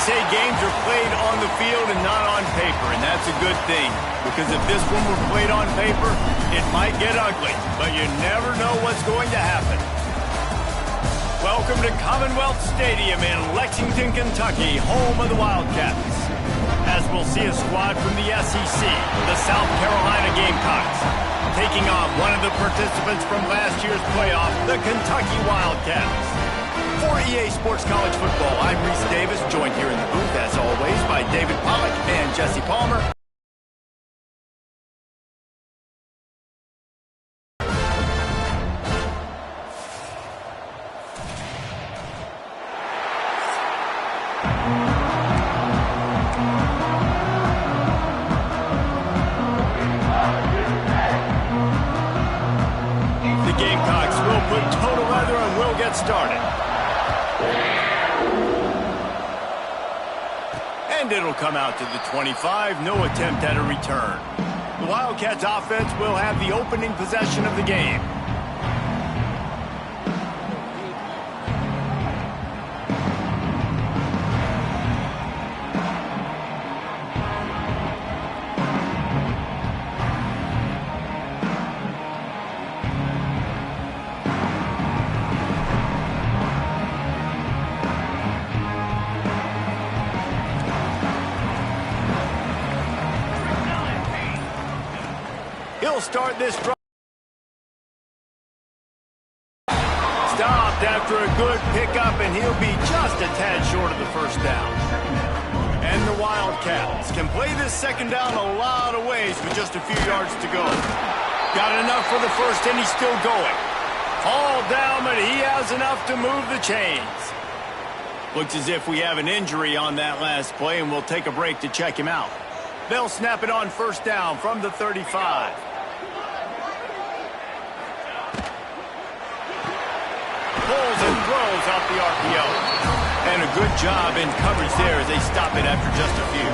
say games are played on the field and not on paper, and that's a good thing. Because if this one were played on paper, it might get ugly, but you never know what's going to happen. Welcome to Commonwealth Stadium in Lexington, Kentucky, home of the Wildcats. As we'll see a squad from the SEC, the South Carolina Gamecocks, taking on one of the participants from last year's playoff, the Kentucky Wildcats. For EA Sports College Football, I'm Reese Davis, joined here in the booth, as always, by David Pollack and Jesse Palmer. The Gamecocks will put total leather and will get started. And it'll come out to the 25, no attempt at a return. The Wildcats offense will have the opening possession of the game. He'll start this drive. Stopped after a good pickup, and he'll be just a tad short of the first down. And the Wildcats can play this second down a lot of ways with just a few yards to go. Got enough for the first, and he's still going. All down, but he has enough to move the chains. Looks as if we have an injury on that last play, and we'll take a break to check him out. They'll snap it on first down from the 35. Pulls and throws off the RPO. And a good job in coverage there as they stop it after just a few.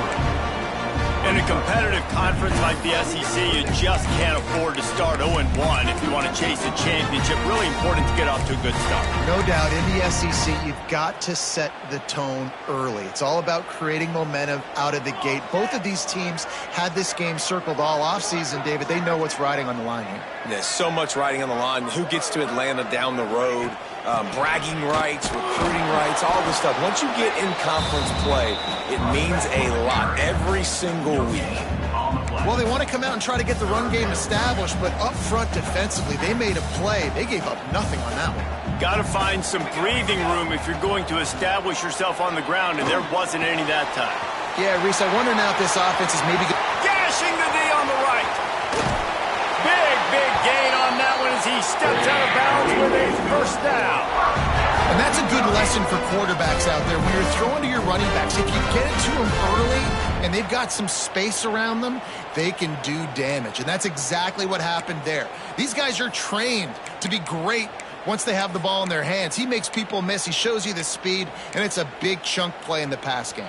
In a competitive conference like the SEC, you just can't afford to start 0-1 if you want to chase a championship. Really important to get off to a good start. No doubt, in the SEC, you've got to set the tone early. It's all about creating momentum out of the gate. Both of these teams had this game circled all offseason, David. They know what's riding on the line here. There's so much riding on the line. Who gets to Atlanta down the road? Bragging rights, recruiting rights, all this stuff. Once you get in conference play, it means a lot every single week. Well, they want to come out and try to get the run game established, but up front defensively, they made a play. They gave up nothing on that one. Got to find some breathing room if you're going to establish yourself on the ground, and there wasn't any that time. Yeah, Reese, I wonder now if this offense is maybe... Gashing the D on the right. Big gain on that one as he steps out of bounds with a first down. And that's a good lesson for quarterbacks out there. When you're throwing to your running backs, if you get it to them early and they've got some space around them, they can do damage. And that's exactly what happened there. These guys are trained to be great once they have the ball in their hands. He makes people miss. He shows you the speed, and it's a big chunk play in the pass game.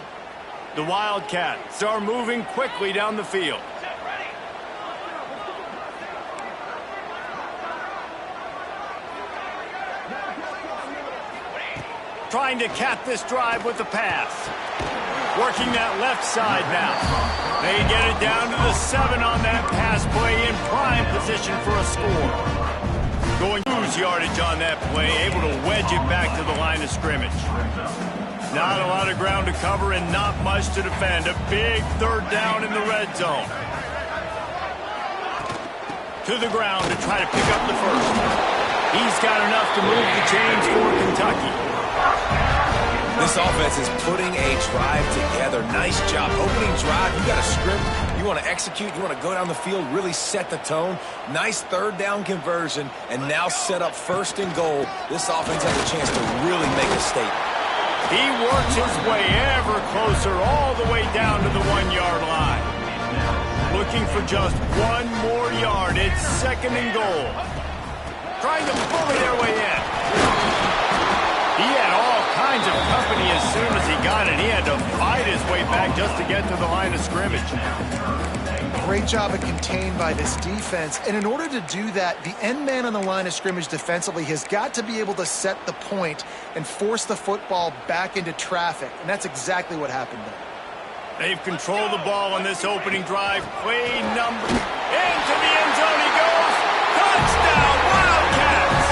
The Wildcats are moving quickly down the field. Trying to cap this drive with the pass. Working that left side now. They get it down to the 7 on that pass play, in prime position for a score. Going lose yardage on that play, able to wedge it back to the line of scrimmage. Not a lot of ground to cover and not much to defend. A big third down in the red zone. To the ground to try to pick up the first. He's got enough to move the chains for Kentucky. This offense is putting a drive together. Nice job. Opening drive, you got a script, you want to execute, you want to go down the field, really set the tone. Nice third down conversion, and now set up first and goal. This offense has a chance to really make a statement. He works his way ever closer all the way down to the 1-yard line. Looking for just one more yard. It's second and goal. Trying to bully their way in. He had all kinds of company as soon as he got it. He had to fight his way back just to get to the line of scrimmage. Great job of contained by this defense. And in order to do that, the end man on the line of scrimmage defensively has got to be able to set the point and force the football back into traffic. And that's exactly what happened there. They've controlled the ball on this opening drive. Play number. Into the end zone he goes. Touchdown, Wildcats!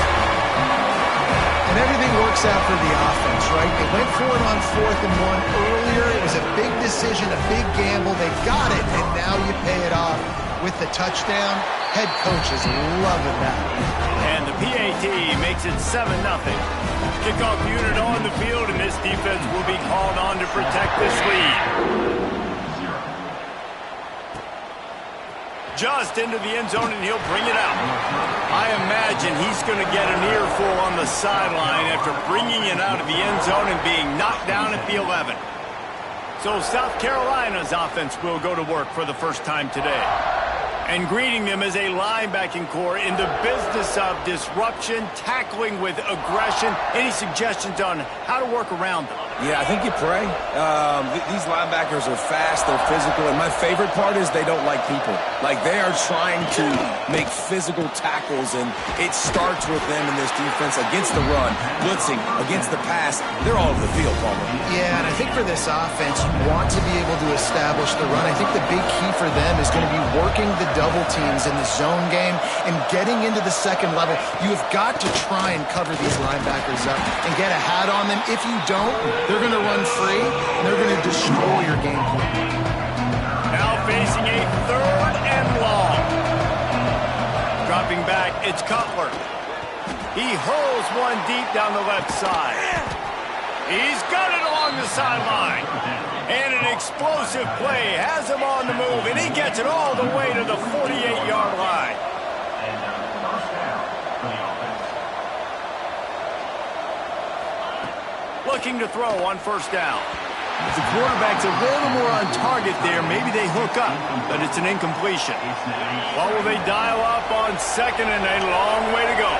And everything works out for the offense, right? They went for it on 4th and 1 earlier. It was a big decision, a big gamble. They got it, and now you pay it off with the touchdown. Head coach is loving that. And the PAT makes it 7-0. Kickoff unit on the field, and this defense will be called on to protect this lead. Just into the end zone, and he'll bring it out. I imagine he's going to get an earful on the sideline after bringing it out of the end zone and being knocked down at the 11. So South Carolina's offense will go to work for the first time today. And greeting them as a linebacking core in the business of disruption, tackling with aggression. Any suggestions on how to work around them? Yeah, I think you pray. These linebackers are fast, they're physical, and my favorite part is they don't like people. Like, they are trying to make physical tackles, and it starts with them in this defense against the run, blitzing, against the pass. They're all over the field, Palmer. Yeah, and I think for this offense, you want to be able to establish the run. I think the big key for them is going to be working the double teams in the zone game and getting into the second level. You have got to try and cover these linebackers up and get a hat on them. If you don't, they're going to run free, and they're going to destroy your game plan. Now facing a 3rd and long. Dropping back, it's Cutler. He hurls one deep down the left side. He's got it along the sideline. And an explosive play has him on the move, and he gets it all the way to the 48-yard line. Looking to throw on 1st down. If the quarterback's a little more on target there, maybe they hook up, but it's an incompletion. What will they dial up on 2nd and a long way to go?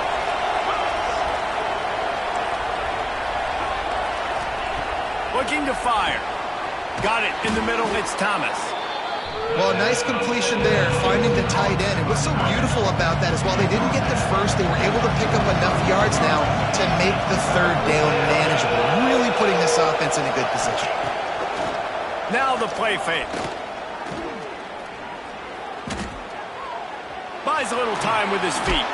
Looking to fire. Got it in the middle, it's Thomas. Well, a nice completion there, finding the tight end. And what's so beautiful about that is while they didn't get the first, they were able to pick up enough yards now to make the 3rd down manageable, really putting this offense in a good position. Now the play fake. Buys a little time with his feet.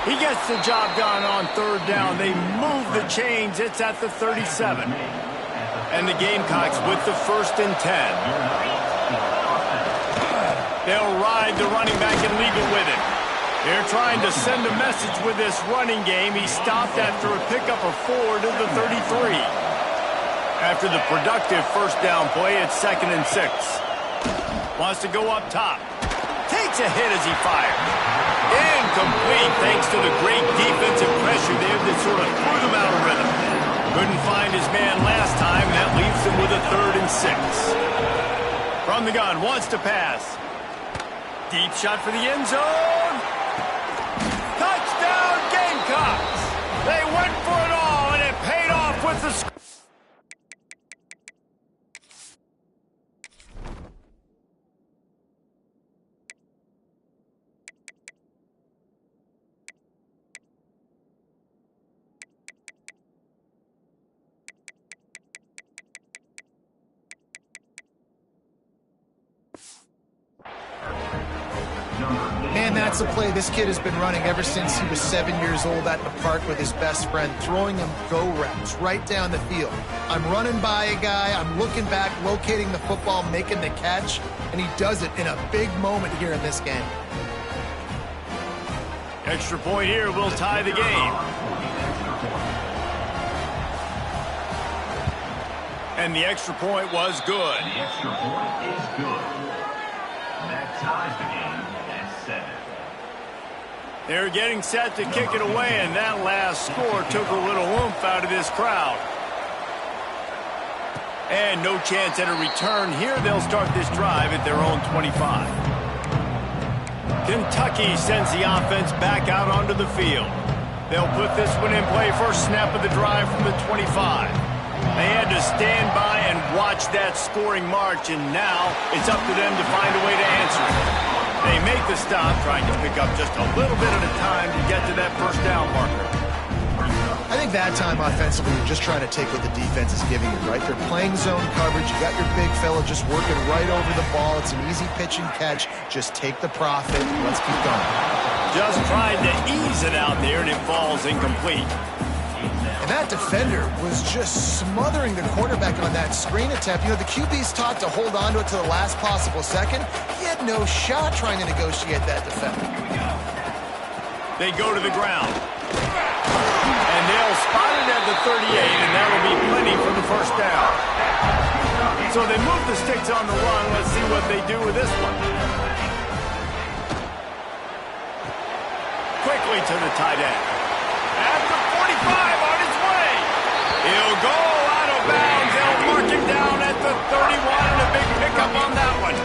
He gets the job done on 3rd down. They move the chains. It's at the 37. And the Gamecocks with the 1st and 10. They'll ride the running back and leave it with him. They're trying to send a message with this running game. He stopped after a pickup of 4 to the 33. After the productive 1st down play, it's 2nd and 6. Wants to go up top. Takes a hit as he fires. Incomplete thanks to the great defensive pressure there that sort of threw them out of rhythm. Couldn't find his man last time. That leaves him with a 3rd and 6. From the gun, wants to pass. Deep shot for the end zone. Touchdown, Gamecocks! They went for it all, and it paid off with the score. Man, that's a play this kid has been running ever since he was 7 years old out in the park with his best friend, throwing him go routes right down the field. I'm running by a guy, I'm looking back, locating the football, making the catch, and he does it in a big moment here in this game. Extra point here will tie the game. And the extra point was good. The extra point is good. That ties the game at 7. They're getting set to kick it away, and that last score took a little oomph out of this crowd. And no chance at a return here. They'll start this drive at their own 25. Kentucky sends the offense back out onto the field. They'll put this one in play first snap of the drive from the 25. They had to stand by And watch that scoring march, and now it's up to them to find a way to answer it. They make the stop, trying to pick up just a little bit at a time to get to that first down marker. I think that time offensively, you're just trying to take what the defense is giving you, right? They're playing zone coverage. You got your big fella just working right over the ball. It's an easy pitch and catch. Just take the profit. Let's keep going. Just tried to ease it out there, and it falls incomplete. And that defender was just smothering the quarterback on that screen attempt. You know, the QB's taught to hold on to it to the last possible second. He had no shot trying to negotiate that defender. They go to the ground. And they'll spot it at the 38, and that'll be plenty for the first down. So they move the sticks on the run. Let's see what they do with this one. Quickly to the tight end. At the 45, on his way. He'll go out of bounds. They'll mark him down at the 31, and a big pickup on that one.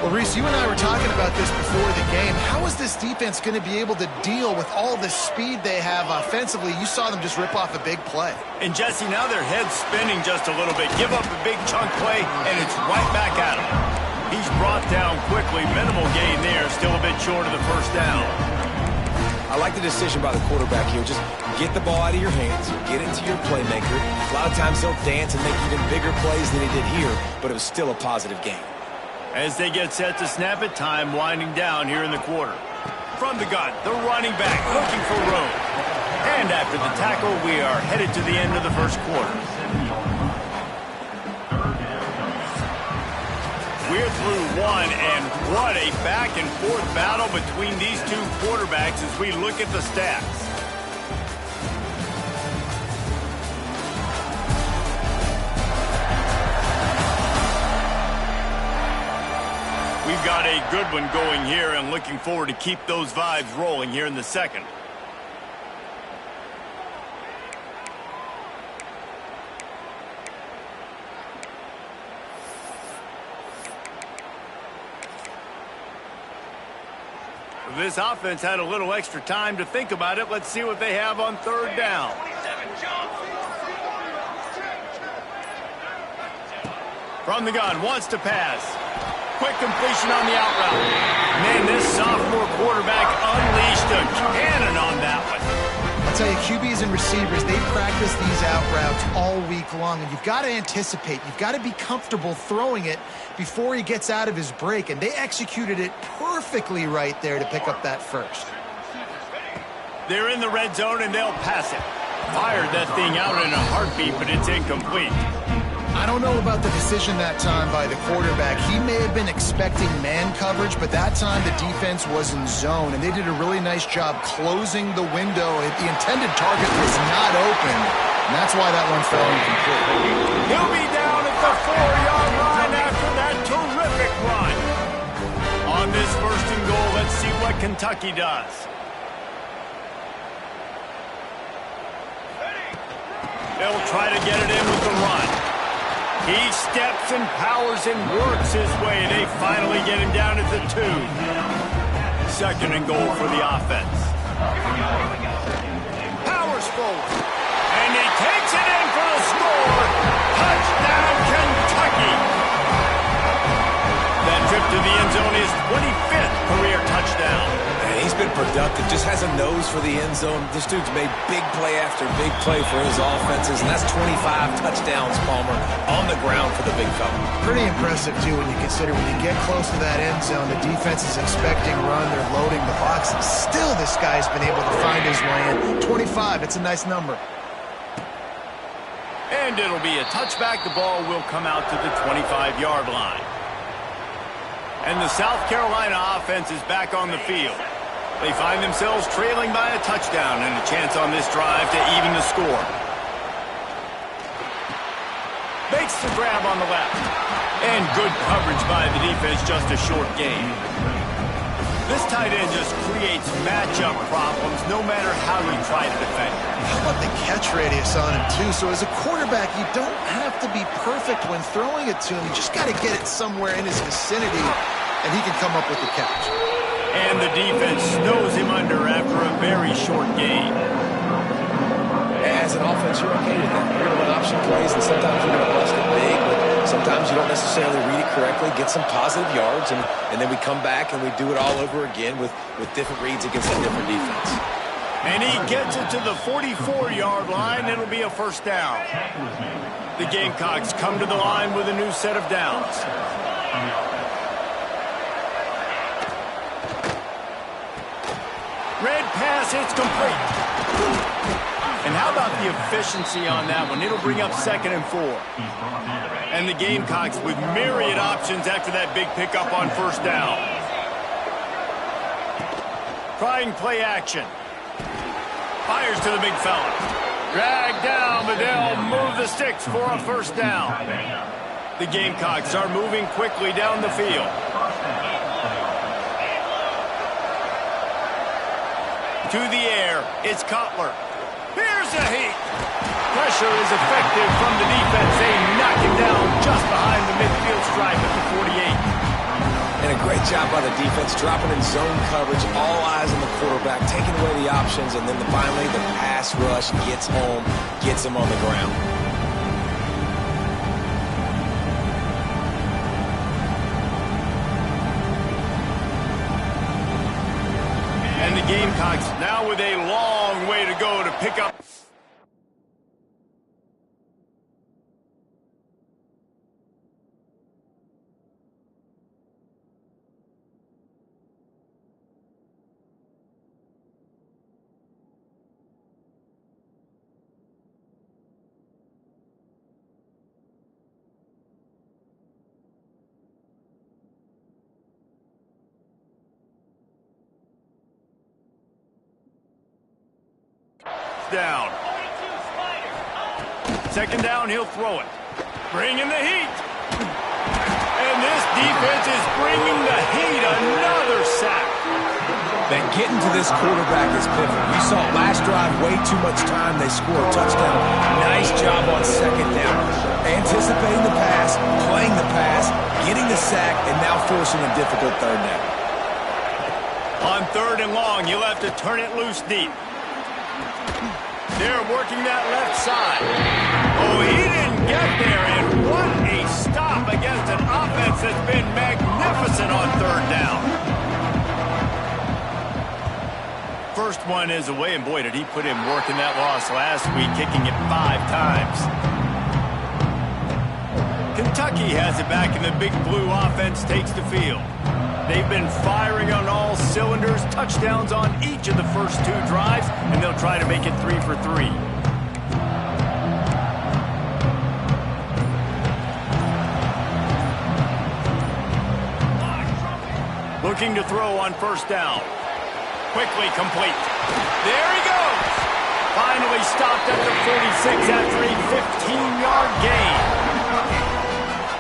Well, Reese, you and I were talking about this before the game. How is this defense going to be able to deal with all the speed they have offensively? You saw them just rip off a big play. And, Jesse, now their head's spinning just a little bit. Give up a big chunk play, and it's right back at him. He's brought down quickly. Minimal gain there. Still a bit short of the first down. I like the decision by the quarterback here. Just get the ball out of your hands, get it to your playmaker. A lot of times he'll dance and make even bigger plays than he did here, but it was still a positive game. As they get set to snap it, time winding down here in the quarter. From the gun, the running back looking for room. And after the tackle, we are headed to the end of the first quarter. We're through one, and what a back-and-forth battle between these two quarterbacks as we look at the stats. We've got a good one going here, and looking forward to keep those vibes rolling here in the second. This offense had a little extra time to think about it. Let's see what they have on third down. From the gun, wants to pass. Quick completion on the out route. Man, this sophomore quarterback unleashed a cannon on that one. I'll tell you, QBs and receivers, they practice these out routes all week long, and you've got to anticipate. You've got to be comfortable throwing it before he gets out of his break, and they executed it perfectly right there to pick up that first. They're in the red zone, and they'll pass it. Fired that thing out in a heartbeat, but it's incomplete. I don't know about the decision that time by the quarterback. He may have been expecting man coverage, but that time the defense was in zone, and they did a really nice job closing the window. The intended target was not open, and that's why that one fell incomplete. He'll be down at the 4-yard line after that terrific run. On this first and goal, let's see what Kentucky does. They'll try to get it in with the run. He steps and powers and works his way. They finally get him down at the 2. Second and goal for the offense. Powers forward. And he takes it in for the score. Touchdown, Kentucky. That trip to the end zone is 25th career touchdown. And he's been productive, just has a nose for the end zone. This dude's made big play after big play for his offenses, and that's 25 touchdowns, Palmer, on the ground for the big fella. Pretty impressive, too, when you consider when you get close to that end zone, the defense is expecting run, they're loading the box, and still this guy's been able to find his way in. 25, it's a nice number. And it'll be a touchback. The ball will come out to the 25-yard line. And the South Carolina offense is back on the field. They find themselves trailing by a touchdown and a chance on this drive to even the score. Makes the grab on the left. And good coverage by the defense, just a short gain. This tight end just creates matchup problems no matter how you try to defend. How about the catch radius on him, too? So as a quarterback, you don't have to be perfect when throwing it to him. You just got to get it somewhere in his vicinity, and he can come up with the catch. And the defense snows him under after a very short gain. As an offense, you're okay with that. You're going to run option plays, and sometimes you're going to bust it big, but sometimes you don't necessarily read it correctly, get some positive yards, and then we come back and we do it all over again with different reads against a different defense. And he gets it to the 44-yard line. It'll be a first down. The Gamecocks come to the line with a new set of downs. Red pass, it's complete. And how about the efficiency on that one? It'll bring up 2nd and 4. And the Gamecocks with myriad options after that big pickup on first down. Trying play action. Fires to the big fella. Dragged down, but they'll move the sticks for a first down. The Gamecocks are moving quickly down the field. To the air, it's Cutler. Here's the heat. Pressure is effective from the defense. They knock him down just behind the midfield stripe at the 48. And a great job by the defense, dropping in zone coverage, all eyes on the quarterback, taking away the options, and then finally the pass rush gets home, gets him on the ground. And the Gamecocks now with a long way to go to pick up. Down. 2nd down, he'll throw it. Bringing the heat. And this defense is bringing the heat. Another sack. That getting to this quarterback is pivotal. You saw last drive, way too much time. They score a touchdown. Nice job on 2nd down. Anticipating the pass, playing the pass, getting the sack, and now forcing a difficult 3rd down. On 3rd and long, you'll have to turn it loose deep. They're working that left side. Oh, he didn't get there, and what a stop against an offense that's been magnificent on 3rd down. First one is away, and boy, did he put in work in that loss last week, kicking it 5 times. Kentucky has it back, and the big blue offense takes the field. They've been firing on all cylinders, touchdowns on each of the first 2 drives, and they'll try to make it 3 for 3. Looking to throw on first down. Quickly complete. There he goes. Finally stopped at the 46 after a 15-yard gain.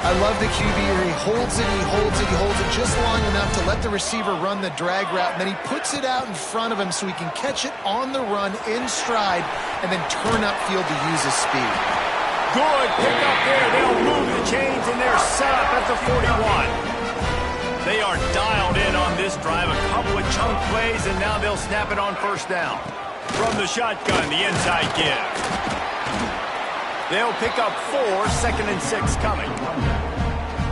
I love the QB here. He holds it, he holds it, he holds it just long enough to let the receiver run the drag route, and then he puts it out in front of him so he can catch it on the run in stride and then turn upfield to use his speed. Good pick up there. They'll move the chains, and they're set up at the 41. They are dialed in on this drive. A couple of chunk plays, and now they'll snap it on first down. From the shotgun, the inside give. They'll pick up 4, 2nd and 6 coming.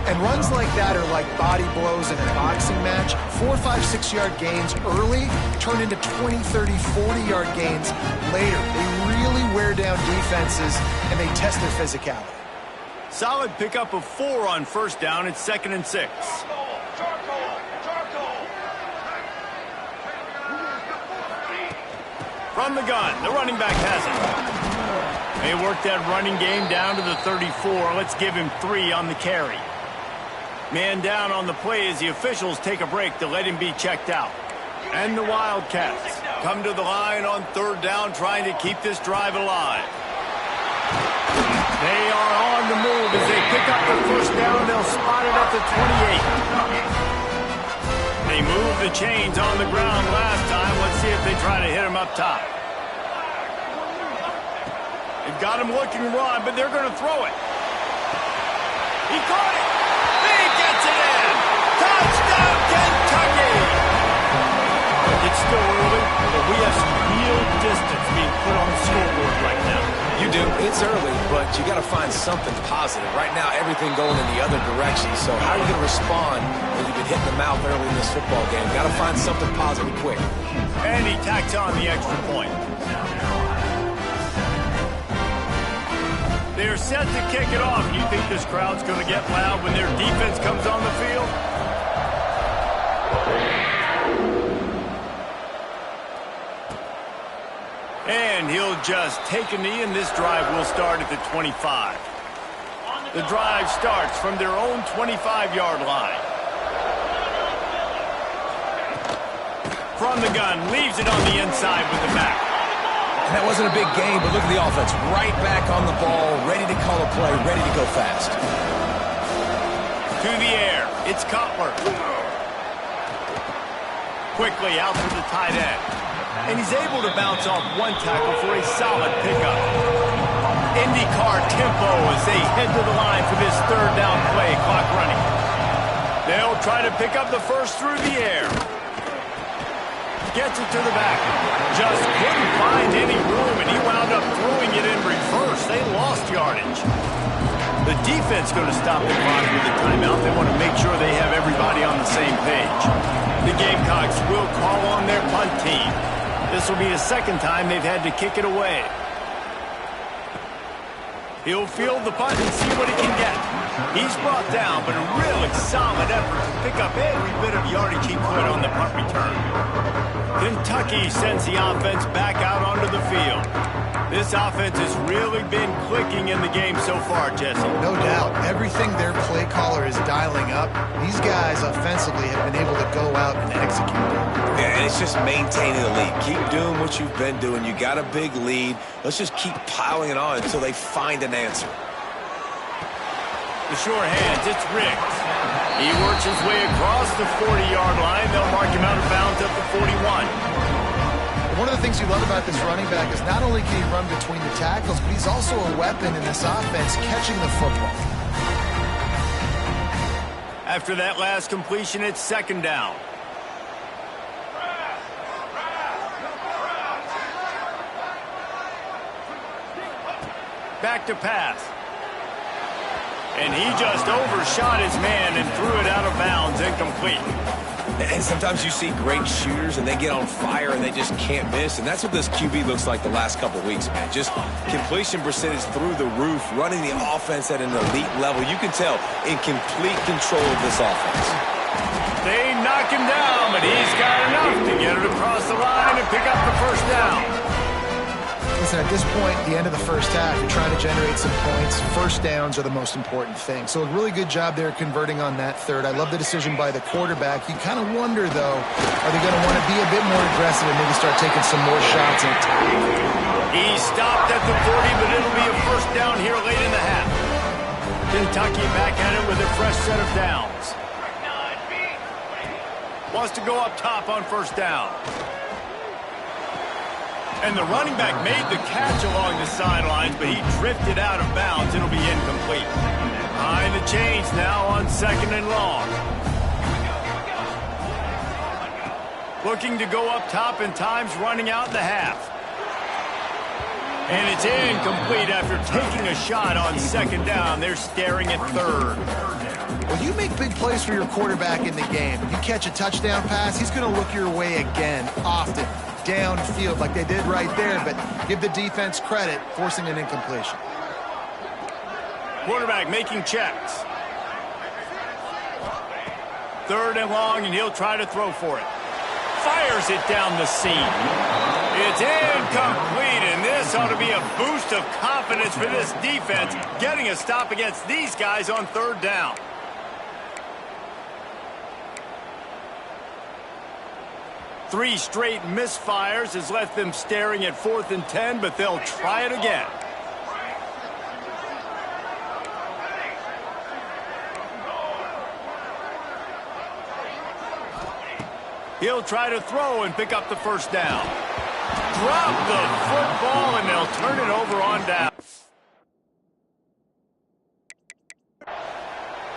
And runs like that are like body blows in a boxing match. 4, 5, 6-yard gains early turn into 20, 30, 40-yard gains later. They really wear down defenses, and they test their physicality. Solid pickup of 4 on first down. It's 2nd and 6. From the gun, the running back has it. They work that running game down to the 34. Let's give him 3 on the carry. Man down on the play as the officials take a break to let him be checked out. And the Wildcats come to the line on 3rd down, trying to keep this drive alive. They are on the move as they pick up the first down. They'll spot it at the 28. They moved the chains on the ground last time. Let's see if they try to hit him up top. They've got him looking run, but they're going to throw it. He caught it. He gets it in. Touchdown, Kentucky. It's still early, but we have some real distance being put on the scoreboard right now. You do. It's early, but you got to find something positive. Right now, everything going in the other direction. So how are you going to respond when you've been hit in the mouth early in this football game? Got to find something positive quick. And he tacks on the extra point. They're set to kick it off. You think this crowd's going to get loud when their defense comes on the field? And he'll just take a knee, and this drive will start at the 25. The drive starts from their own 25-yard line. From the gun, leaves it on the inside with the back. And that wasn't a big game, but look at the offense. Right back on the ball, ready to call a play, ready to go fast. To the air, it's Cutler. Quickly out to the tight end. And he's able to bounce off one tackle for a solid pickup. IndyCar tempo as they head to the line for this third down play, clock running. They'll try to pick up the first through the air. Gets it to the back. Just couldn't find any room, and he wound up throwing it in reverse. They lost yardage. The defense going to stop the clock with a timeout. They want to make sure they have everybody on the same page. The Gamecocks will call on their punt team. This will be the second time they've had to kick it away. He'll field the punt and see what he can get. He's brought down, but a really solid effort to pick up every bit of yardage he could on the punt return. Kentucky sends the offense back out onto the field. This offense has really been clicking in the game so far, Jesse. No doubt. Everything their play caller is dialing up, these guys offensively have been able to go out and execute. Yeah, and it's just maintaining the lead. Keep doing what you've been doing. You got a big lead. Let's just keep piling it on until they find an answer. The short hands, it's Riggs. He works his way across the 40-yard line. They'll mark him out of bounds at the 41. One of the things you love about this running back is not only can he run between the tackles, but he's also a weapon in this offense catching the football. After that last completion, it's second down. Back to pass. And he just overshot his man and threw it out of bounds, incomplete. And sometimes you see great shooters and they get on fire and they just can't miss. And that's what this QB looks like the last couple weeks, man. Just completion percentage through the roof, running the offense at an elite level. You can tell in complete control of this offense. They knock him down, but he's got enough to get it across the line and pick up the first down. Listen, at this point, the end of the first half, you're trying to generate some points. First downs are the most important thing. So a really good job there converting on that third. I love the decision by the quarterback. You kind of wonder, though, are they going to want to be a bit more aggressive and maybe start taking some more shots and attack? He stopped at the 40, but it'll be a first down here late in the half. Kentucky back at it with a fresh set of downs. Wants to go up top on first down. And the running back made the catch along the sidelines, but he drifted out of bounds. It'll be incomplete. Behind the chains now on second and long. Looking to go up top, and time's running out in the half. And it's incomplete after taking a shot on second down. They're staring at third. Well, you make big plays for your quarterback in the game. You catch a touchdown pass, he's going to look your way again, often. Downfield like they did right there, but give the defense credit, forcing an incompletion. Quarterback making checks. Third and long, and he'll try to throw for it. Fires it down the seam. It's incomplete, and this ought to be a boost of confidence for this defense, getting a stop against these guys on third down. Three straight misfires has left them staring at 4th and 10, but they'll try it again. He'll try to throw and pick up the first down. Drop the football, and they'll turn it over on down.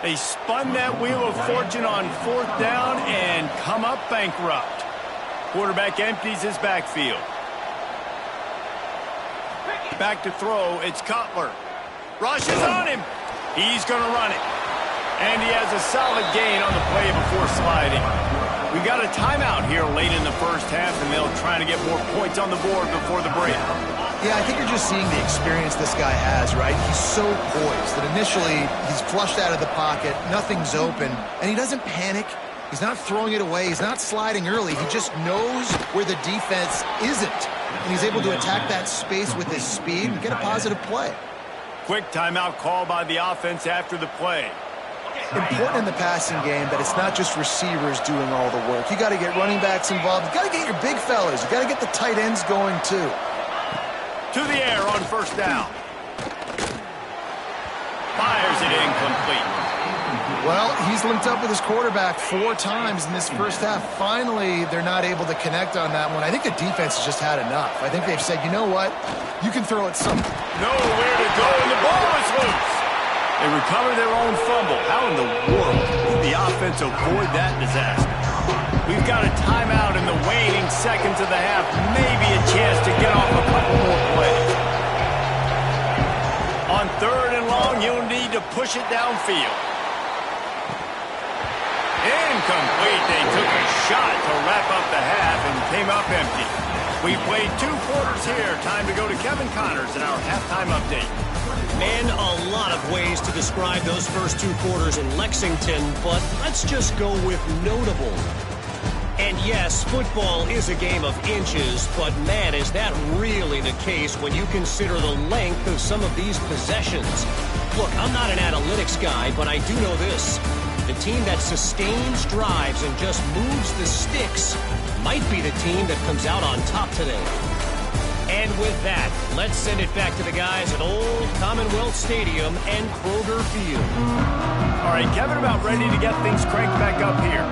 They spun that wheel of fortune on 4th down and come up bankrupt. Quarterback empties his backfield. Back to throw, it's Cutler. Rushes on him. He's going to run it. And he has a solid gain on the play before sliding. We got a timeout here late in the first half, and they'll try to get more points on the board before the break. Yeah, I think you're just seeing the experience this guy has, right? He's so poised that initially he's flushed out of the pocket, nothing's open, and he doesn't panic. He's not throwing it away. He's not sliding early. He just knows where the defense isn't, and he's able to attack that space with his speed and get a positive play. Quick timeout call by the offense after the play. Important in the passing game that it's not just receivers doing all the work. You got to get running backs involved. You got to get your big fellas. You got to get the tight ends going too. To the air on first down. Fires it incomplete. Well, he's linked up with his quarterback 4 times in this first half. Finally, they're not able to connect on that one. I think the defense has just had enough. I think they've said, you know what? You can throw it some. Nowhere to go, and the ball is loose. They recover their own fumble. How in the world did the offense avoid that disaster? We've got a timeout in the waning seconds of the half. Maybe a chance to get off a couple more plays. On 3rd and long, you'll need to push it downfield. Incomplete. They took a shot to wrap up the half and came up empty. We played 2 quarters here. Time to go to Kevin Connors in our halftime update. Man, a lot of ways to describe those first 2 quarters in Lexington, but let's just go with notable. And yes, football is a game of inches, but man, is that really the case when you consider the length of some of these possessions. Look, I'm not an analytics guy, but I do know this. The team that sustains drives and just moves the sticks might be the team that comes out on top today. And with that, let's send it back to the guys at Old Commonwealth Stadium and Kroger Field. All right, Kevin, about ready to get things cranked back up here.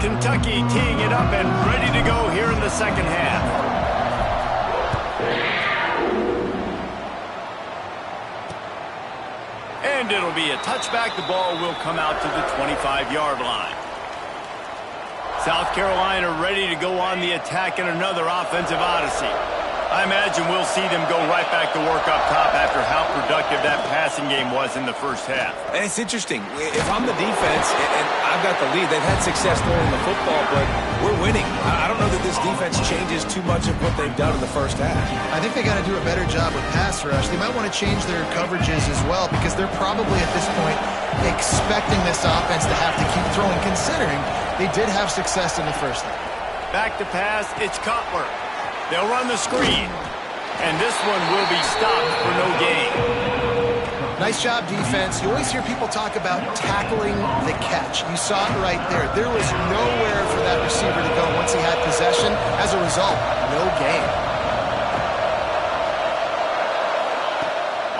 Kentucky teeing it up and ready to go here in the second half. And it'll be a touchback. The ball will come out to the 25-yard line. South Carolina ready to go on the attack in another offensive odyssey. I imagine we'll see them go right back to work up top after how productive that passing game was in the first half. And it's interesting. If I'm the defense and I've got the lead, they've had success throwing the football, but we're winning. I don't know that this defense changes too much of what they've done in the first half. I think they got to do a better job with pass rush. They might want to change their coverages as well because they're probably at this point expecting this offense to have to keep throwing, considering they did have success in the first half. Back to pass, it's Cutler. They'll run the screen, and this one will be stopped for no gain. Nice job, defense. You always hear people talk about tackling the catch. You saw it right there. There was nowhere for that receiver to go once he had possession. As a result, no gain.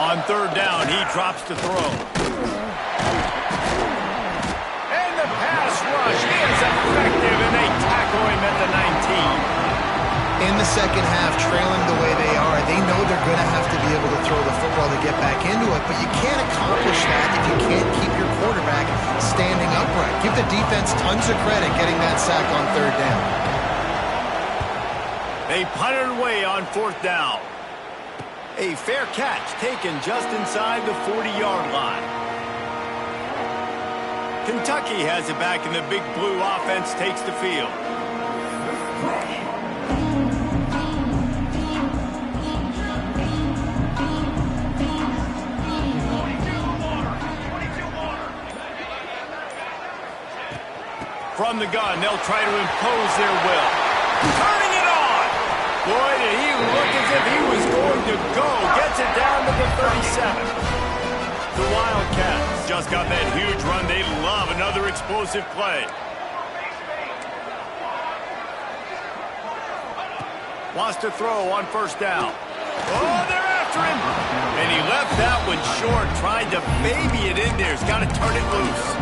On 3rd down, he drops to throw. And the pass rush is effective, and they tackle him at the 19. In the second half, trailing the way they are, they know they're going to have to be able to throw the football to get back into it, but you can't accomplish that if you can't keep your quarterback standing upright. Give the defense tons of credit getting that sack on 3rd down. They punt it away on 4th down. A fair catch taken just inside the 40-yard line. Kentucky has it back, and the Big Blue offense takes the field. From the gun, they'll try to impose their will. Turning it on! Boy, did he look as if he was going to go. Gets it down to the 37. The Wildcats just got that huge run. They love another explosive play. Wants to throw on 1st down. Oh, they're after him! And he left that one short, tried to baby it in there. He's got to turn it loose.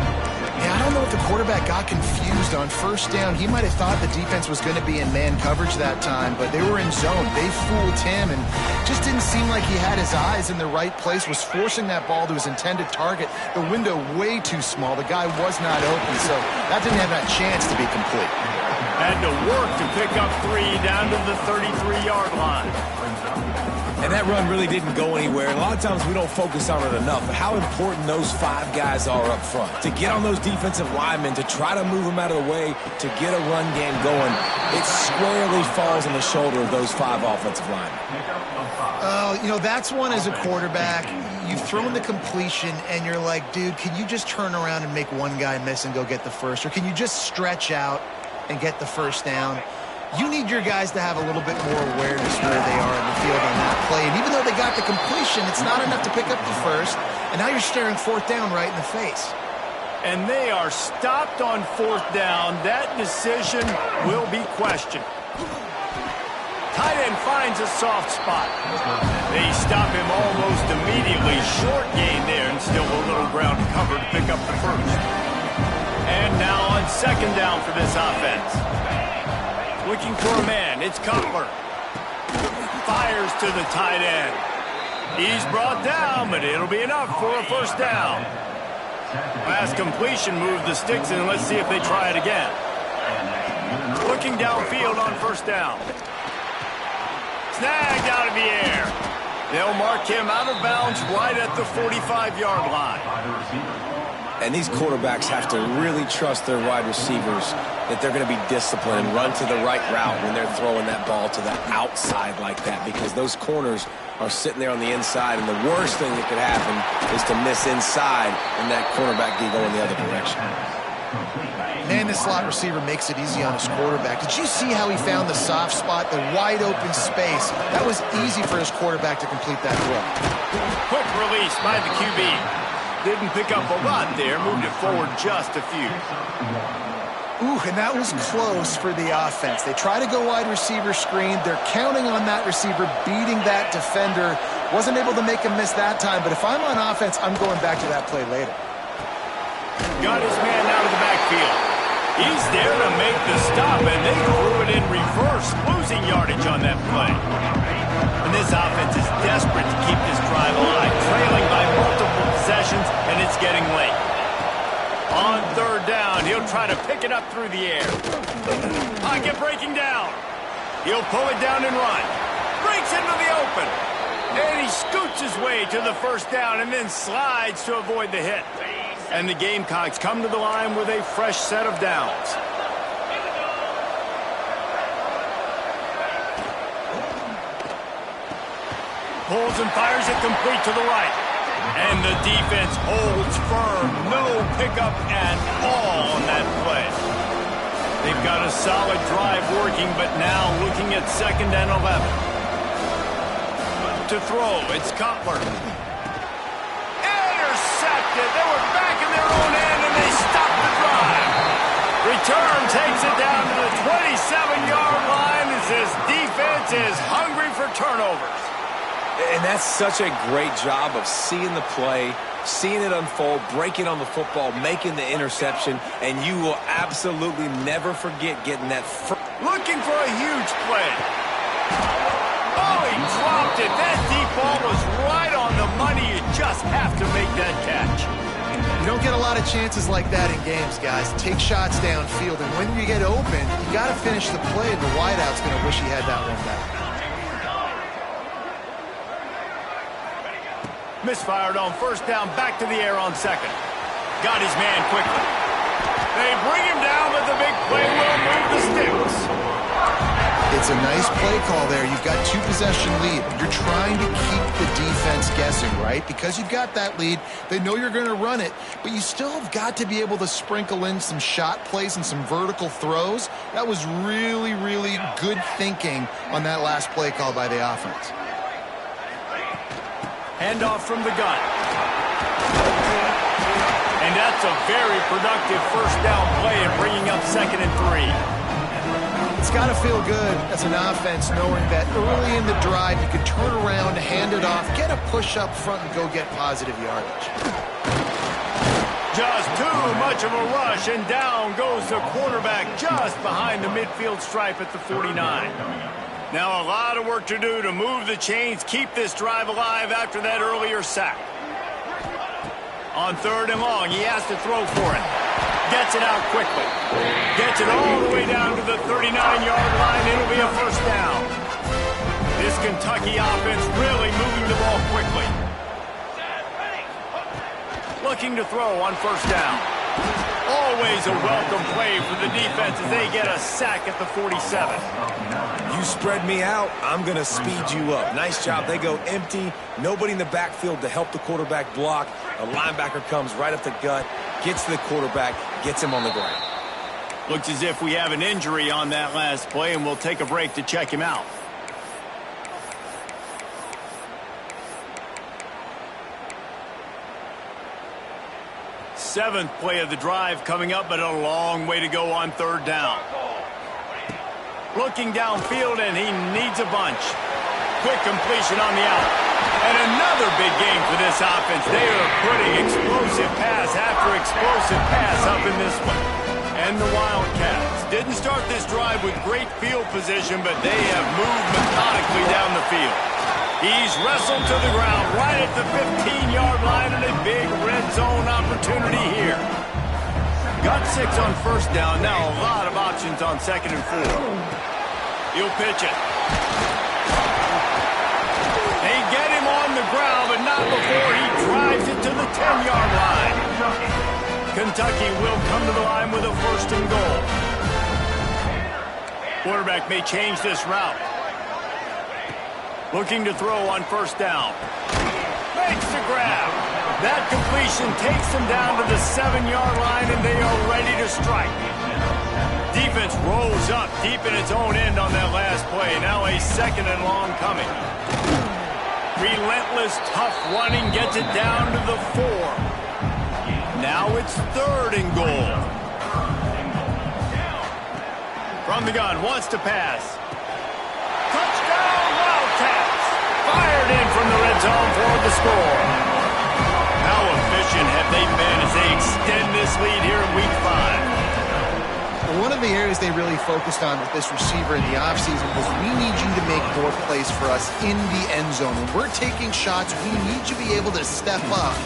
Yeah, I don't know if the quarterback got confused on 1st down. He might have thought the defense was going to be in man coverage that time, but they were in zone. They fooled him, and just didn't seem like he had his eyes in the right place, was forcing that ball to his intended target. The window way too small. The guy was not open, so that didn't have that chance to be complete. Had to work to pick up 3 down to the 33-yard line. And that run really didn't go anywhere. A lot of times we don't focus on it enough, but how important those 5 guys are up front. To get on those defensive linemen, to try to move them out of the way, to get a run game going, it squarely falls on the shoulder of those 5 offensive linemen. Oh, you know, that's one as a quarterback. You've thrown the completion, and you're like, dude, can you just turn around and make one guy miss and go get the first? Or can you just stretch out and get the first down? You need your guys to have a little bit more awareness where they are in the field on that play. And even though they got the completion, it's not enough to pick up the first. And now you're staring 4th down right in the face. And they are stopped on 4th down. That decision will be questioned. Tight end finds a soft spot. They stop him almost immediately. Short gain there, and still a little ground to cover to pick up the first. And now on 2nd down for this offense. Looking for a man. It's Cutler. Fires to the tight end. He's brought down, but it'll be enough for a first down. Last completion moved the sticks in. Let's see if they try it again. Looking downfield on 1st down. Snagged out of the air. They'll mark him out of bounds right at the 45-yard line. And these quarterbacks have to really trust their wide receivers that they're going to be disciplined and run to the right route when they're throwing that ball to the outside like that, because those corners are sitting there on the inside, and the worst thing that could happen is to miss inside and that cornerback be going the other direction. Man, this slot receiver makes it easy on his quarterback. Did you see how he found the soft spot, the wide open space? That was easy for his quarterback to complete that throw. Quick release by the QB. Didn't pick up a lot there, moved it forward just a few. Ooh, and that was close for the offense. They try to go wide receiver screen. They're counting on that receiver beating that defender. Wasn't able to make him miss that time, but if I'm on offense, I'm going back to that play later. Got his man out of the backfield. He's there to make the stop, and they threw it in reverse, losing yardage on that play. And this offense is desperate to keep this drive alive, trailing by multiple possessions, and it's getting late. On 3rd down, he'll try to pick it up through the air. Pocket breaking down. He'll pull it down and run. Breaks into the open. And he scoots his way to the 1st down and then slides to avoid the hit. And the Gamecocks come to the line with a fresh set of downs. Pulls and fires it complete to the right. And the defense holds firm. No pickup at all on that play. They've got a solid drive working, but now looking at 2nd and 11. To throw, it's Cutler. Intercepted. They were back in their own end, and they stopped the drive. Return takes it down to the 27-yard line as this defense is hungry for turnovers. And that's such a great job of seeing the play, seeing it unfold, breaking on the football, making the interception, and you will absolutely never forget getting that first. Looking for a huge play. Oh, he dropped it. That deep ball was right on the money. You just have to make that catch. You don't get a lot of chances like that in games, guys. Take shots downfield, and when you get open, you got to finish the play. The wideout's going to wish he had that one back. Misfired on 1st down, back to the air on 2nd. Got his man quickly. They bring him down, but the big play will move the sticks. It's a nice play call there. You've got 2-possession lead. You're trying to keep the defense guessing, right? Because you've got that lead, they know you're going to run it, but you still have got to be able to sprinkle in some shot plays and some vertical throws. That was really, really good thinking on that last play call by the offense. Handoff from the gun. And that's a very productive 1st down play and bringing up 2nd and 3. It's got to feel good as an offense knowing that early in the drive you can turn around, hand it off, get a push up front, and go get positive yardage. Just too much of a rush, and down goes the quarterback just behind the midfield stripe at the 49. Now a lot of work to do to move the chains, keep this drive alive after that earlier sack. On 3rd and long, he has to throw for it. Gets it out quickly. Gets it all the way down to the 39-yard line. It'll be a first down. This Kentucky offense really moving the ball quickly. Looking to throw on first down. Always a welcome play for the defense as they get a sack at the 47. You spread me out, I'm going to speed you up. Nice job. They go empty. Nobody in the backfield to help the quarterback block. A linebacker comes right up the gut, gets to the quarterback, gets him on the ground. Looks as if we have an injury on that last play, and we'll take a break to check him out. Seventh play of the drive coming up, but a long way to go on third down. Looking downfield, and he needs a bunch. Quick completion on the out. And another big game for this offense. They are putting explosive pass after explosive pass up in this one. And the Wildcats didn't start this drive with great field position, but they have moved methodically down the field. He's wrestled to the ground right at the 15-yard line, and a big red zone opportunity here. Got 6 on first down. Now a lot of options on second and 4. He'll pitch it. They get him on the ground, but not before he drives it to the 10-yard line. Kentucky will come to the line with a first and goal. Quarterback may change this route. Looking to throw on first down. Makes the grab. That completion takes them down to the 7-yard line, and they are ready to strike. Defense rolls up deep in its own end on that last play. Now a second and long coming. Relentless, tough running gets it down to the 4. Now it's third and goal. From the gun, wants to pass. Touchdown, Wildcats! Fired in from the red zone for the score. How efficient have they been as they extend this lead here in Week 5? One of the areas they really focused on with this receiver in the offseason was we need you to make more plays for us in the end zone. When we're taking shots, we need you to be able to step up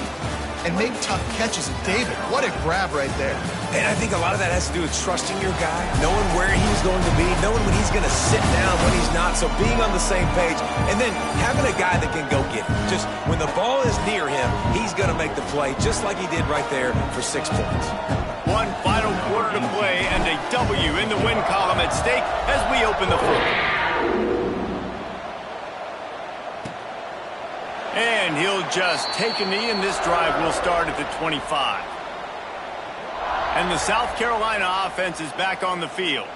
and make tough catches. And David, what a grab right there. And I think a lot of that has to do with trusting your guy, knowing where he's going to be, knowing when he's going to sit down, when he's not, so being on the same page, and then having a guy that can go get it. Just when the ball is near him, he's going to make the play, just like he did right there for 6 points. One final quarter to play, and a W in the win column at stake as we open the fourth. And he'll just take a knee, and this drive will start at the 25. And the South Carolina offense is back on the field.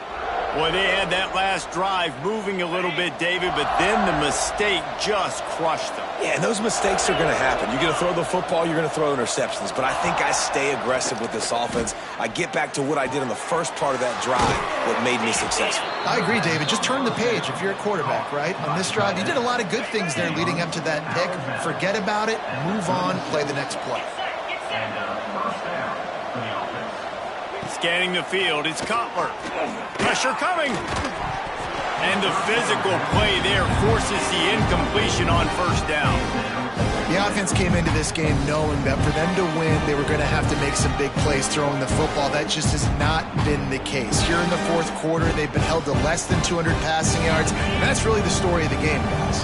Boy, they had that last drive moving a little bit, David, but then the mistake just crushed them. Yeah, and those mistakes are going to happen. You're going to throw the football, you're going to throw interceptions. But I think I stay aggressive with this offense. I get back to what I did in the first part of that drive, what made me successful. I agree, David. Just turn the page if you're a quarterback, right? On this drive, you did a lot of good things there leading up to that pick. Forget about it, move on, play the next play. Scanning the field, it's Cutler. Pressure coming. And the physical play there forces the incompletion on first down. The offense came into this game knowing that for them to win, they were going to have to make some big plays throwing the football. That just has not been the case. Here in the fourth quarter, they've been held to less than 200 passing yards. And that's really the story of the game, guys.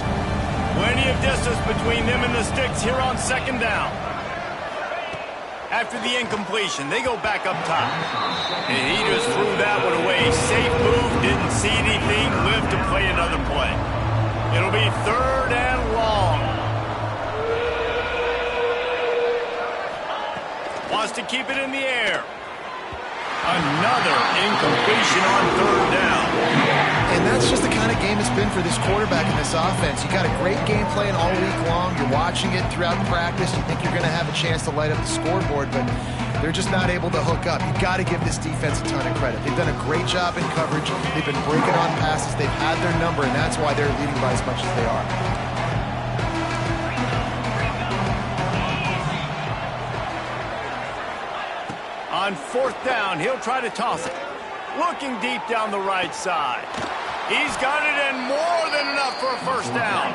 Plenty of distance between them and the sticks here on second down. After the incompletion, they go back up top. And he just threw that one away. Safe move, didn't see anything, lived to play another play. It'll be third and long. Wants to keep it in the air. Another incompletion on third down. And that's just the kind of game it's been for this quarterback in this offense. You got a great game plan all week long. You're watching it throughout practice. You think you're going to have a chance to light up the scoreboard, but they're just not able to hook up. You've got to give this defense a ton of credit. They've done a great job in coverage. They've been breaking on passes. They've had their number, and that's why they're leading by as much as they are. On fourth down, he'll try to toss it. Looking deep down the right side. He's got it, and more than enough for a first down.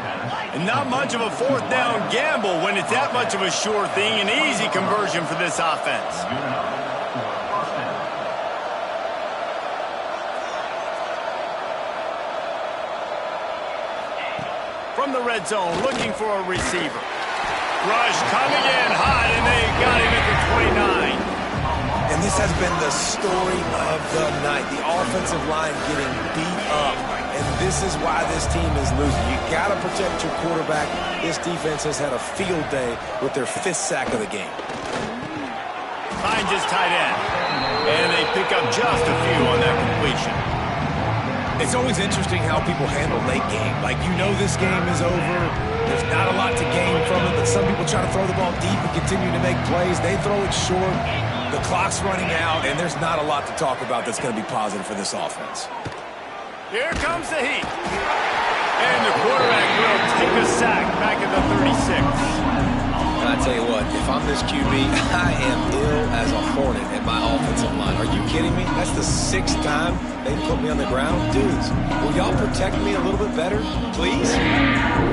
And not much of a fourth down gamble when it's that much of a sure thing. An easy conversion for this offense. from the red zone, looking for a receiver. Rush coming in hot, and they got him at the 29. And this has been the story of the night. The offensive line getting beat up. And this is why this team is losing. You got to protect your quarterback. This defense has had a field day with their 5th sack of the game. Finds his tight end. And they pick up just a few on that completion. It's always interesting how people handle late game. Like, you know this game is over. There's not a lot to gain from it, but some people try to throw the ball deep and continue to make plays. They throw it short. The clock's running out, and there's not a lot to talk about that's going to be positive for this offense. Here comes the heat. And the quarterback will take a sack back at the 36. I tell you what, if I'm this QB, I am ill as a hornet at my offensive line. Are you kidding me? That's the 6th time they put me on the ground. Dudes, will y'all protect me a little bit better, please?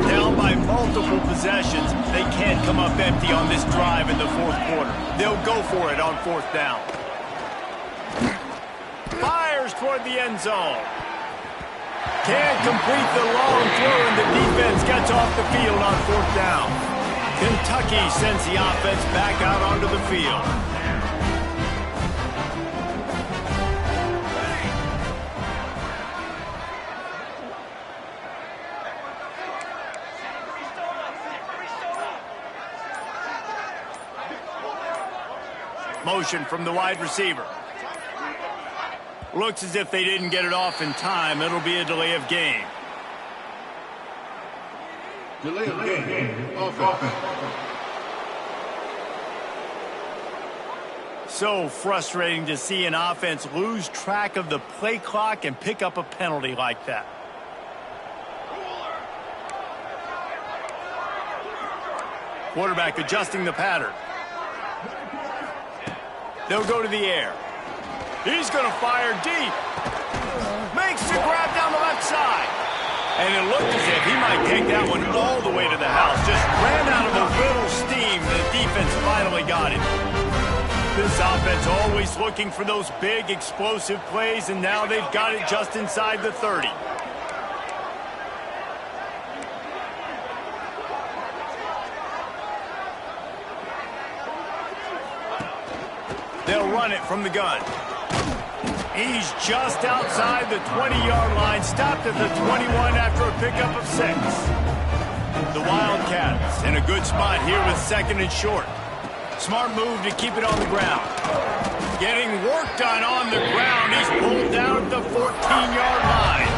Down by multiple possessions, they can't come up empty on this drive in the 4th quarter. They'll go for it on 4th down. Fires toward the end zone. Can't complete the long throw, and the defense gets off the field on 4th down. Kentucky sends the offense back out onto the field. Motion from the wide receiver. Looks as if they didn't get it off in time. It'll be a delay of game. Delay of game. Offense. So frustrating to see an offense lose track of the play clock and pick up a penalty like that. Quarterback adjusting the pattern. They'll go to the air. He's going to fire deep. Makes the grab down the left side. And it looked as if he might take that one all the way to the house. Just ran out of a little steam. The defense finally got him. This offense always looking for those big, explosive plays, and now they've got it just inside the 30. They'll run it from the gun. He's just outside the 20-yard line, stopped at the 21 after a pickup of 6. The Wildcats in a good spot here with 2nd and short. Smart move to keep it on the ground. Getting work done on the ground. He's pulled down at the 14-yard line.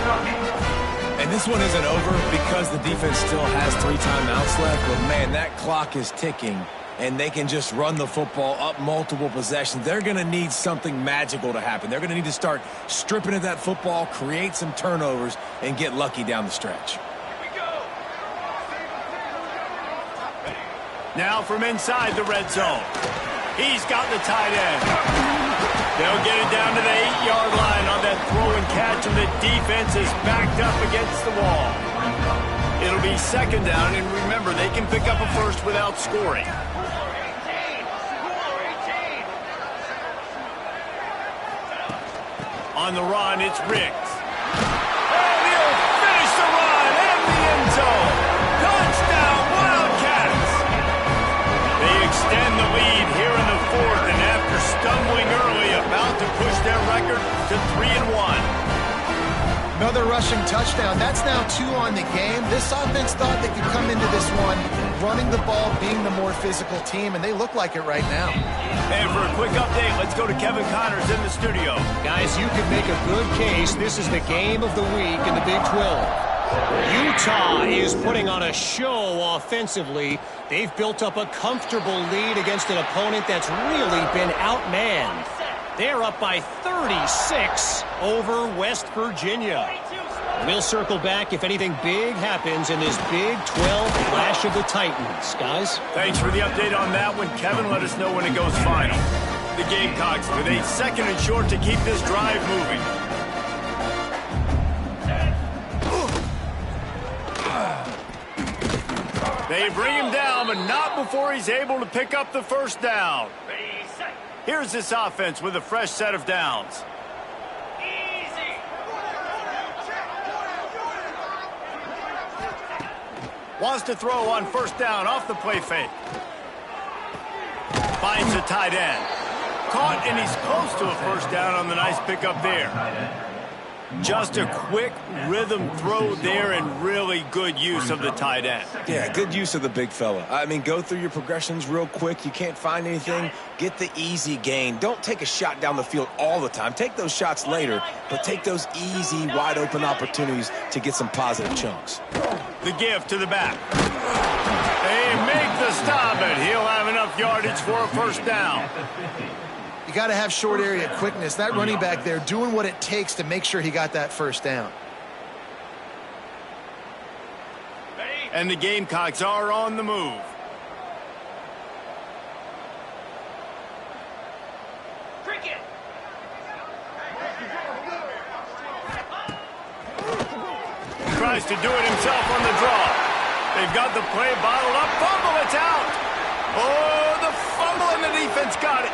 And this one isn't over because the defense still has 3 timeouts left. But, man, that clock is ticking. And they can just run the football up multiple possessions. They're going to need something magical to happen. They're going to need to start stripping at that football, create some turnovers, and get lucky down the stretch. Now from inside the red zone. He's got the tight end. They'll get it down to the 8-yard line on that throw and catch, and the defense is backed up against the wall. It'll be 2nd down, and remember, they can pick up a first without scoring. On the run, it's Riggs. And he'll finish the run in the end zone. Touchdown, Wildcats! They extend the lead here in the 4th, and after stumbling early, about to push their record to 3-1. Another rushing touchdown. That's now 2 on the game. This offense thought they could come into this one running the ball, being the more physical team, and they look like it right now. And for a quick update, let's go to Kevin Connors in the studio. Guys, you could make a good case. This is the game of the week in the Big 12. Utah is putting on a show offensively. They've built up a comfortable lead against an opponent that's really been outmanned. They're up by 36 over West Virginia. We'll circle back if anything big happens in this Big 12 Clash of the Titans. Guys? Thanks for the update on that one, Kevin. Let us know when it goes final. The Gamecocks with a 2nd and short to keep this drive moving. They bring him down, but not before he's able to pick up the 1st down. Here's this offense with a fresh set of downs. Wants to throw on first down off the play fake. Finds the tight end. Caught, and he's close to a first down on the nice pickup there. Just a quick rhythm throw there and really good use of the tight end. Yeah, good use of the big fella. I mean, go through your progressions real quick. You can't find anything. Get the easy gain. Don't take a shot down the field all the time. Take those shots later, but take those easy, wide-open opportunities to get some positive chunks. The give to the back. They make the stop, and he'll have enough yardage for a first down. You got to have short area quickness. That running back there doing what it takes to make sure he got that first down. And the Gamecocks are on the move. Tries to do it himself on the draw. They've got the play bottled up. Fumble, it's out. Oh, the fumble, and the defense got it.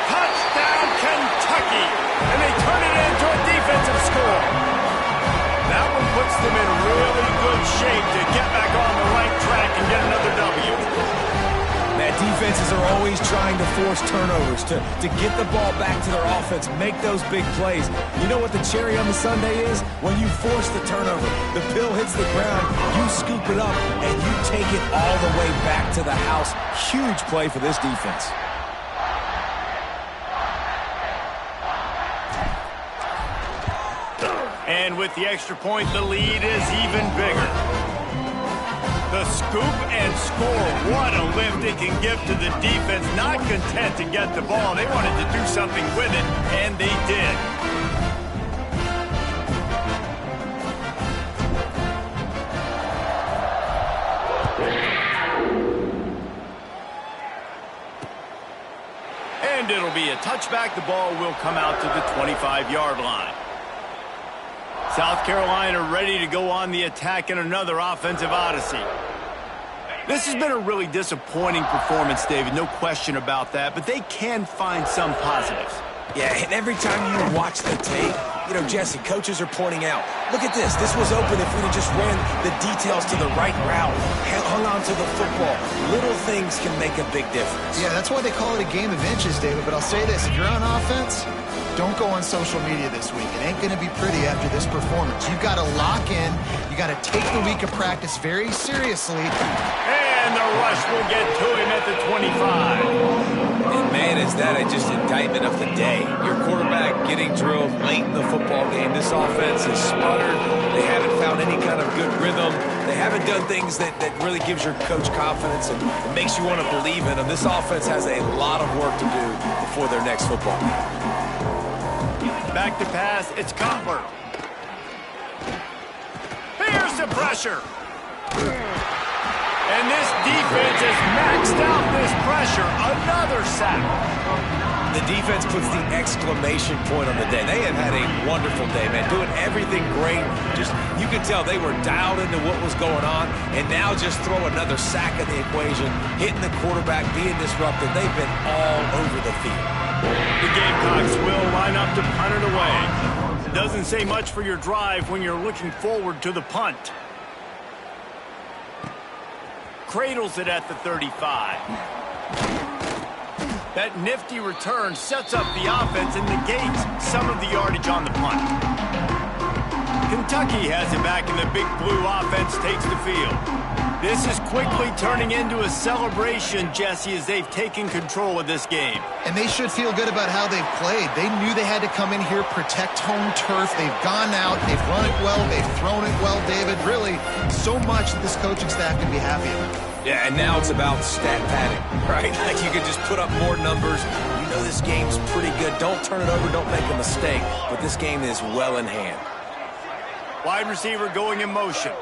Touchdown, Kentucky. And they turn it into a defensive score. That one puts them in really good shape to get back on the right track and get another W. Man, defenses are always trying to force turnovers, to get the ball back to their offense, make those big plays. You know what the cherry on the sundae is? When you force the turnover, the pill hits the ground, you scoop it up, and you take it all the way back to the house. Huge play for this defense. And with the extra point, the lead is even bigger. The scoop and score. What a lift it can give to the defense. Not content to get the ball. They wanted to do something with it, and they did. And it'll be a touchback. The ball will come out to the 25-yard line. South Carolina ready to go on the attack in another offensive odyssey. This has been a really disappointing performance, David, no question about that, but they can find some positives. Yeah, and every time you watch the tape, you know, Jesse, coaches are pointing out, look at this. This was open if we'd have just ran the details to the right route, hung on to the football. Little things can make a big difference. Yeah, that's why they call it a game of inches, David. But I'll say this, if you're on offense, don't go on social media this week. It ain't going to be pretty after this performance. You've got to lock in. You got to take the week of practice very seriously. And the rush will get to him at the 25. And man, is that just indictment of the day. Your quarterback getting drilled late in the football game. This offense is sputtered. They haven't found any kind of good rhythm. They haven't done things that really gives your coach confidence and it makes you want to believe in them. This offense has a lot of work to do before their next football game. Back to pass, it's Cutler. Here's the pressure. And this defense has maxed out this pressure. Another sack. The defense puts the exclamation point on the day. They have had a wonderful day, man. Doing everything great. Just, you could tell they were dialed into what was going on. And now just throw another sack in the equation. Hitting the quarterback, being disrupted. They've been all over the field. The Gamecocks will line up to punt it away. Doesn't say much for your drive when you're looking forward to the punt. Cradles it at the 35. That nifty return sets up the offense and negates some of the yardage on the punt. Kentucky has it back, and the big blue offense takes the field. This is quickly turning into a celebration, Jesse, as they've taken control of this game. And they should feel good about how they've played. They knew they had to come in here, protect home turf. They've gone out, they've run it well, they've thrown it well, David. Really, so much that this coaching staff can be happy about. Yeah, and now it's about stat padding, right? Like you can just put up more numbers. You know this game's pretty good. Don't turn it over, don't make a mistake. But this game is well in hand. Wide receiver going in motion.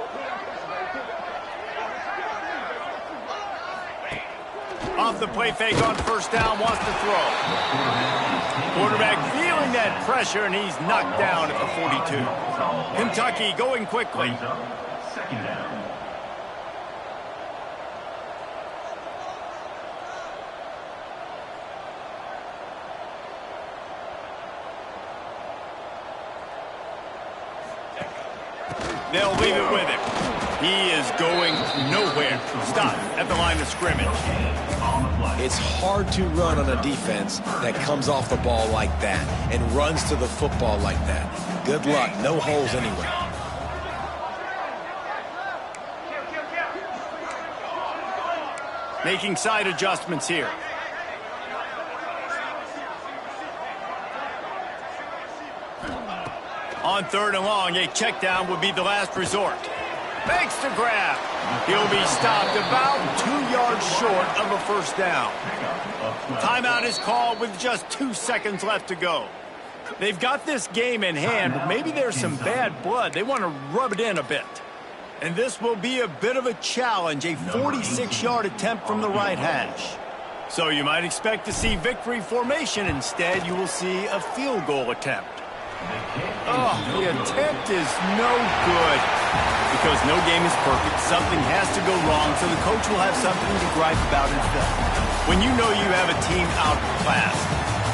Off the play fake on first down, wants to throw. Quarterback feeling that pressure, and he's knocked down at the 42. Kentucky going quickly. Second down. They'll leave it with him. He is going nowhere. Stop at the line of scrimmage. It's hard to run on a defense that comes off the ball like that and runs to the football like that. Good luck. No holes anywhere. Making side adjustments here. On 3rd and long, a check down would be the last resort. Makes the grab. He'll be stopped about 2 yards short of a first down. Timeout is called with just 2 seconds left to go. They've got this game in hand, but maybe there's some bad blood. They want to rub it in a bit. And this will be a bit of a challenge, a 46-yard attempt from the right hash. So you might expect to see victory formation. Instead, you will see a field goal attempt. Oh, the attempt is no good. Because no game is perfect, something has to go wrong, so the coach will have something to gripe about himself. When you know you have a team outclassed,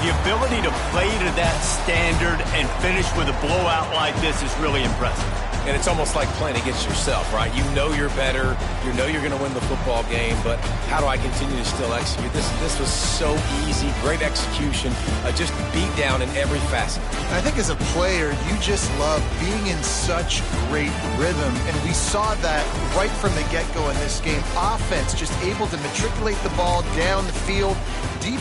the ability to play to that standard and finish with a blowout like this is really impressive. And it's almost like playing against yourself, right? You know you're better. You know you're going to win the football game, but how do I continue to still execute? This was so easy. Great execution. Just beat down in every facet. I think as a player, you just love being in such great rhythm, and we saw that right from the get-go in this game. Offense just able to matriculate the ball down the field, deep